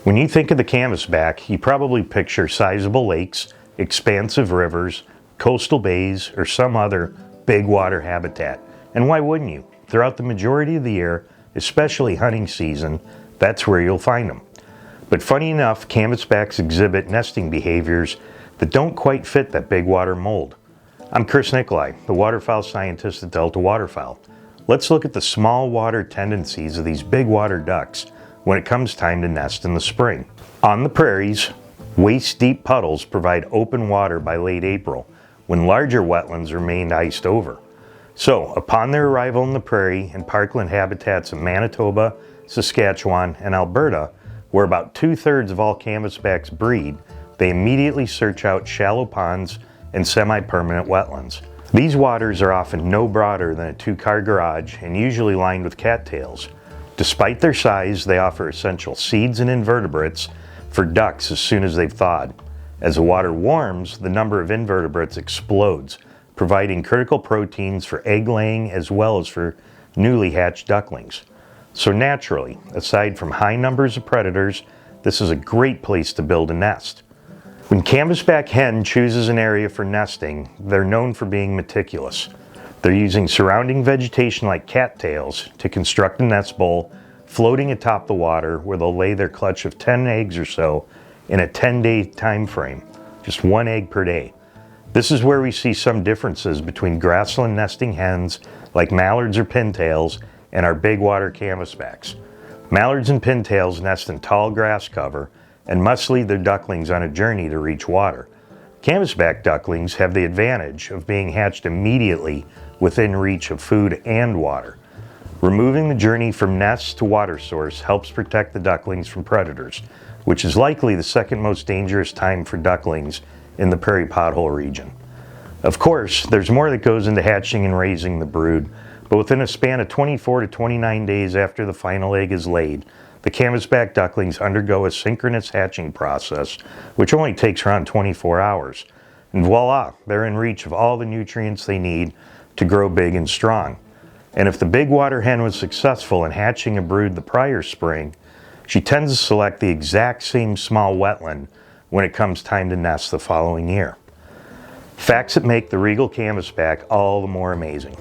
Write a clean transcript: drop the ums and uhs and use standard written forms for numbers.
When you think of the canvasback, you probably picture sizable lakes, expansive rivers, coastal bays, or some other big water habitat. And why wouldn't you? Throughout the majority of the year, especially hunting season, that's where you'll find them. But funny enough, canvasbacks exhibit nesting behaviors that don't quite fit that big water mold. I'm Chris Nicolai, the Waterfowl Scientist at Delta Waterfowl. Let's look at the small water tendencies of these big water ducks when it comes time to nest in the spring. On the prairies, waist-deep puddles provide open water by late April, when larger wetlands remain iced over. So, upon their arrival in the prairie and parkland habitats of Manitoba, Saskatchewan, and Alberta, where about 2/3 of all canvasbacks breed, they immediately search out shallow ponds and semi-permanent wetlands. These waters are often no broader than a 2-car garage and usually lined with cattails. Despite their size, they offer essential seeds and invertebrates for ducks as soon as they've thawed. As the water warms, the number of invertebrates explodes, providing critical proteins for egg laying as well as for newly hatched ducklings. So naturally, aside from high numbers of predators, this is a great place to build a nest. When canvasback hen chooses an area for nesting, they're known for being meticulous. They're using surrounding vegetation like cattails to construct a nest bowl floating atop the water where they'll lay their clutch of 10 eggs or so in a 10-day time frame, just 1 egg per day. This is where we see some differences between grassland nesting hens like mallards or pintails and our big water canvasbacks. Mallards and pintails nest in tall grass cover and must lead their ducklings on a journey to reach water. Canvasback ducklings have the advantage of being hatched immediately within reach of food and water. Removing the journey from nest to water source helps protect the ducklings from predators, which is likely the second most dangerous time for ducklings in the prairie pothole region. Of course, there's more that goes into hatching and raising the brood, but within a span of 24 to 29 days after the final egg is laid, the canvasback ducklings undergo a synchronous hatching process, which only takes around 24 hours. And voila, they're in reach of all the nutrients they need to grow big and strong. And if the big water hen was successful in hatching a brood the prior spring, she tends to select the exact same small wetland when it comes time to nest the following year. Facts that make the regal canvasback all the more amazing.